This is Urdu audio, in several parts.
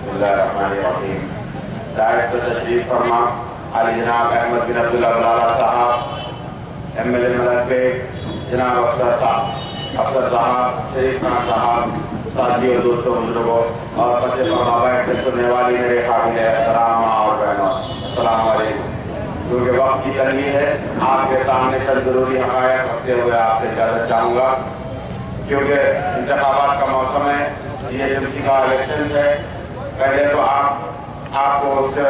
بسم اللہ الرحمن الرحیم۔ دعوت پر تشریف فرما علی جناب احمد بن عبداللہ بلالہ صاحب، ایم ایل اے ملک پیٹ جناب افسر صاحب، شریف خان صاحب، ساتھیوں، دوستوں، بزرگوں اور پس فرما بیٹھ کے سننے والی میرے قابل احترام ماں اور بہنوں، السلام علیکم۔ کیونکہ وقت کی تنگی ہے، آپ کے سامنے چند ضروری حقائق رکھتے ہوئے آپ سے اجازت چاہوں گا، کیونکہ انتخابات کا موسم ہے، GHMC کا الیکشن ہے۔ پہلے تو آپ کو اس سے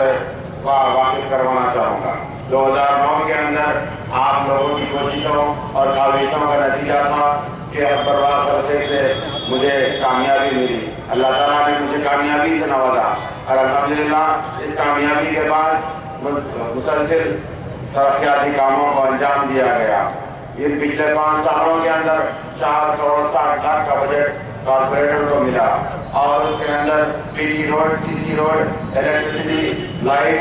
واقف کروانا چاہوں گا۔ 2009 کے اندر آپ لوگوں کی کوششوں اور کاوشوں کا نتیجہ تھا کہ برباد کرتے سے مجھے کامیابی ملی۔ اللہ تعالیٰ نے مجھے کامیابی سے نوازا اور الحمدللہ اس کامیابی کے بعد مسلسل ترقیاتی کاموں کو انجام دیا گیا۔ ان پچھلے 5 سالوں کے اندر 4 کروڑ 60 لاکھ کا بجٹ کارپوریٹر کو ملا اور اس کے اندر PG road, CC road, electricity, light,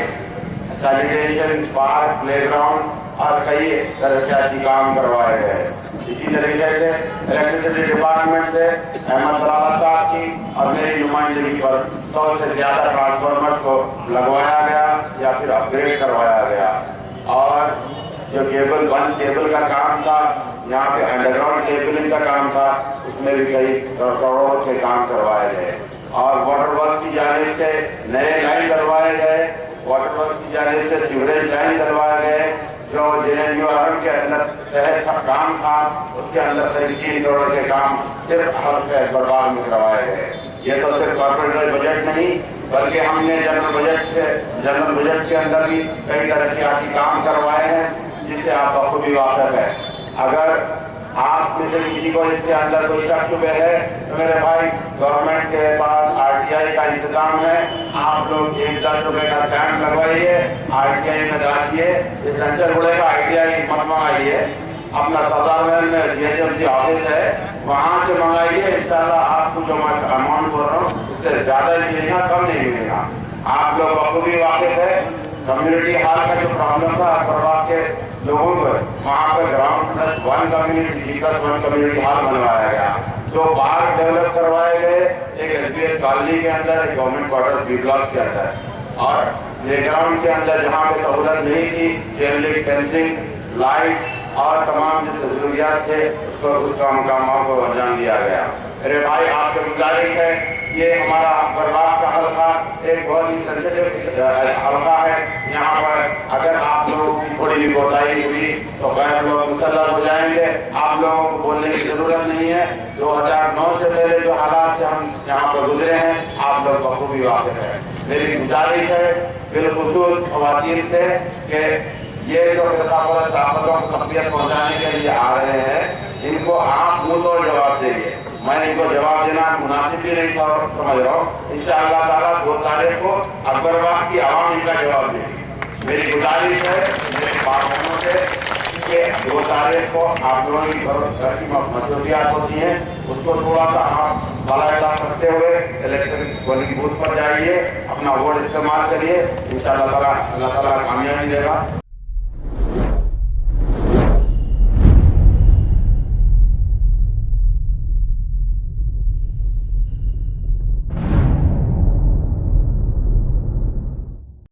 sanitation, park, play ground اور کئی ترقیاتی کام کروائے گئے۔ اسی طریقے سے الیکٹریسٹی ڈپارٹمنٹ سے احمد بلالہ صاحب کی اور میری نمائندگی پر 100 سے زیادہ ٹرانسفارمر کو لگوایا گیا یا پھر اپ گریڈ کروایا گیا، اور جو کیبل کا کام تھا، یہاں پہ انڈر گراؤنڈ کیبلنگ کا کام تھا، اس میں بھی کئی کروڑوں کے کام کروائے گئے، اور واٹر ورکس کی جانب سے نئے لائن کروائے گئے، واٹر ورکس کی جانب سے سیوریج لائن کروائے گئے، جو JNU کے اندر تحت کام تھا اس کے اندر 3 کروڑ کے کام صرف حلقہ برباد میں کروائے گئے۔ یہ تو صرف کارپوریٹ بجٹ نہیں، بلکہ ہم نے جنرل بجٹ کے اندر بھی کئی ترقیاتی کام کروائے ہیں جس سے آپ بخوبی واقف ہے۔ اگر آپ میں سے کسی کو اس کے اندر کوئی شک شبہ ہے تو میرے بھائی، گورنمنٹ کے پاس RTI کا انتظام ہے، آپ لوگ 10 روپے کا اسٹیمپ لگوائیے، RTI میں ڈالیے، یہ سنچر گڑے کا ITI مت منگائیے، اپنا سردار محل میں GHMC آفس ہے وہاں سے منگائیے، انشاءاللہ آپ کو جو میں اماؤنٹ بول رہا ہوں اس سے زیادہ ہی ملے گا، کم نہیں ملے گا۔ آپ لوگ بخوبی واقف ہے، کمیونٹی ہال کا جو پرابلم تھا پرواز کے لوگوں کو، وہاں پہ گراؤنڈ +1 کمیونٹی ہال بنوایا گیا، 2 پارک ڈیولپ کروائے گئے، ایک SBS کالونی کے اندر، ایک گورنمنٹ کوارٹر B بلاک کے اندر، اور پلے گراؤنڈ کے اندر جہاں پہ سہولت نہیں تھی، چین لنک فینسنگ، لائٹ اور تمام جو ضروریات تھے اس کا مقامات کو انجام دیا گیا۔ میرے بھائی، آپ سے گزارش ہے، یہ ہمارا برباد کا حلقہ ایک بہت ہی سینسیٹیو حلقہ ہے، یہاں پر اگر آپ لوگوں کی تھوڑی بھی کوتاہی ہوئی تو غیر لوگ مسلط ہو جائیں گے، آپ لوگوں کو بولنے کی ضرورت نہیں ہے۔ 2009 سے پہلے جو حالات سے ہم یہاں پر گزرے ہیں آپ لوگ بخوبی واقف ہیں۔ میری گزارش ہے بالخصوص خواتین سے کہ یہ جو خطابت طاقتوں کو تقویت پہنچانے کے لیے آ رہے ہیں، ان کو آپ منہ توڑ جواب دیں گے۔ میں ان کو جواب دینا مناسب بھی نہیں سمجھ رہا ہوں، انشاءاللہ تعالیٰ 2 تاریخ کو اکبرآباد کی عوام ان کا جواب دے گی۔ میری گزارش ہے میرے بھائیوں سے کہ 2 تاریخ کو آپ لوگوں کی گھر کی مصروفیات ہوتی ہیں، اس کو تھوڑا سا آپ بالا کرتے ہوئے الیکشن پولنگ بوتھ پر جائیے، اپنا ووٹ استعمال کریے، انشاءاللہ تعالیٰ اللہ تعالیٰ کامیابی دے گا۔